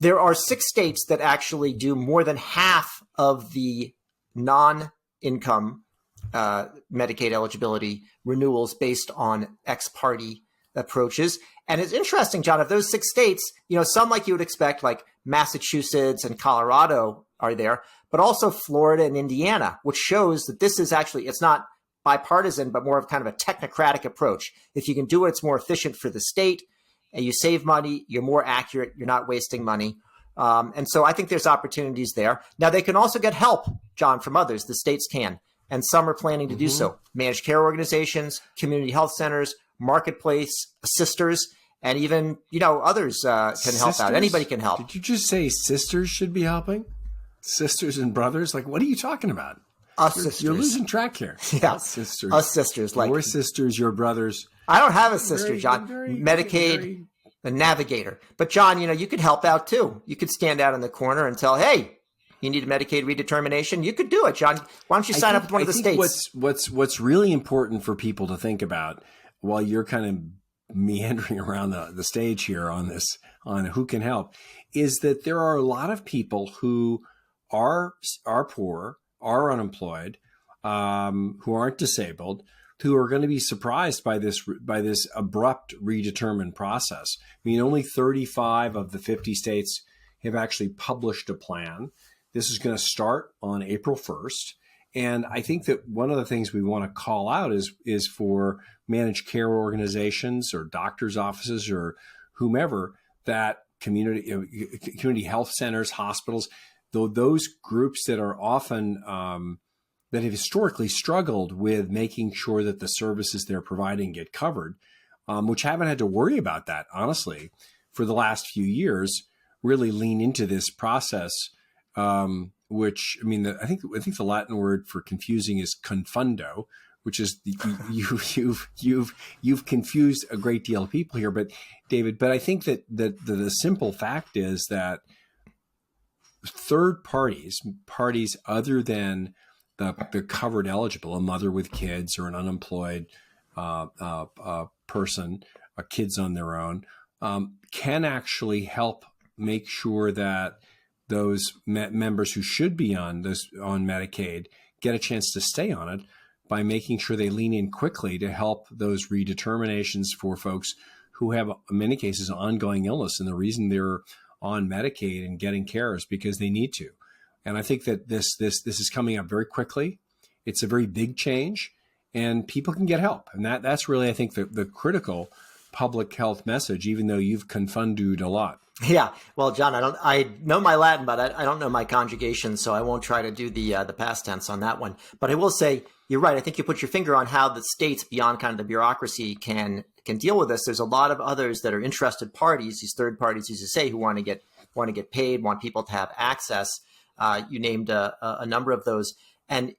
There are 6 states that actually do more than half of the non-income Medicaid eligibility renewals based on ex-parte approaches. And it's interesting, John, of those 6 states, some like you would expect, like Massachusetts and Colorado are there, but also Florida and Indiana, which shows that this is actually, it's not bipartisan, but more of kind of a technocratic approach. If you can do it, it's more efficient for the state, and you save money, you're more accurate, you're not wasting money. And so I think there's opportunities there. Now, they can also get help, John, from others. The states can, and some are planning to do so. Managed care organizations, community health centers, marketplace, sisters, and even, others can help out. Anybody can help. Did you just say sisters should be helping? Sisters and brothers? Like, what are you talking about? Us sisters. You're losing track here. Yeah. Us sisters. Us sisters. Like your sisters, your brothers. I don't have a sister, John. Medicaid, a navigator. But John, you could help out too. You could stand out in the corner and tell, hey, you need a Medicaid redetermination. You could do it, John. Why don't you sign up with one of the states? What's really important for people to think about while you're kind of meandering around the stage here on who can help, is that there are a lot of people who are poor, are unemployed, who aren't disabled, who are going to be surprised by this abrupt redetermined process. I mean, only 35 of the 50 states have actually published a plan. This is going to start on April 1st. And I think that one of the things we want to call out is for managed care organizations or doctors' offices or whomever, that community health centers, hospitals, though those groups that are often that have historically struggled with making sure that the services they're providing get covered, which haven't had to worry about that, honestly, for the last few years, really lean into this process. Which, I mean, I think the Latin word for confusing is confundo, which is you've confused a great deal of people here. But David, I think that the simple fact is that third parties other than the covered eligible, a mother with kids or an unemployed person, kids on their own, can actually help make sure that those members who should be on Medicaid get a chance to stay on it by making sure they lean in quickly to help those redeterminations for folks who have, in many cases, ongoing illness. And the reason they're on Medicaid and getting care is because they need to. And I think that this is coming up very quickly. It's a very big change, and people can get help. And that's really, I think, the critical public health message, even though you've confunded a lot. Yeah. Well, John, I know my Latin, but I don't know my conjugation, so I won't try to do the past tense on that one. But I will say, you're right. I think you put your finger on how the states, beyond kind of the bureaucracy, can deal with this. There's a lot of others that are interested parties, these third parties, as you say, who want to get paid, want people to have access. You named a number of those, and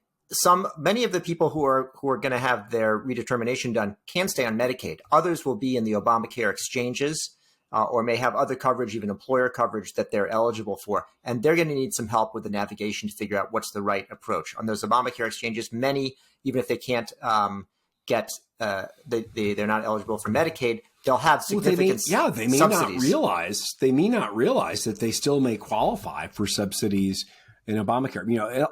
many of the people who are going to have their redetermination done can stay on Medicaid. Others will be in the Obamacare exchanges, or may have other coverage, even employer coverage that they're eligible for. And they're going to need some help with the navigation to figure out what's the right approach. On those Obamacare exchanges, many, even if they can't they're not eligible for Medicaid, they'll have significant subsidies. They may not realize that they still may qualify for subsidies in Obamacare.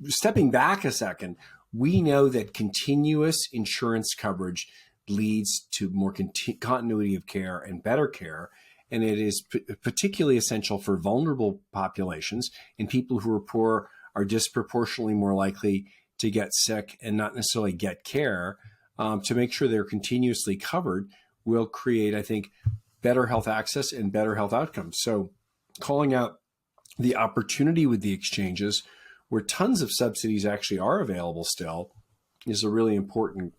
Stepping back a second, we know that continuous insurance coverage leads to more continuity of care and better care. And it is particularly essential for vulnerable populations, and people who are poor are disproportionately more likely to get sick and not necessarily get care. To make sure they're continuously covered will create, I think, better health access and better health outcomes. So calling out the opportunity with the exchanges, where tons of subsidies actually are available still, is a really important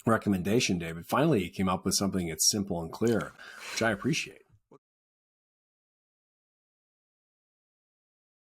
recommendation, David. Finally, you came up with something that's simple and clear, which I appreciate.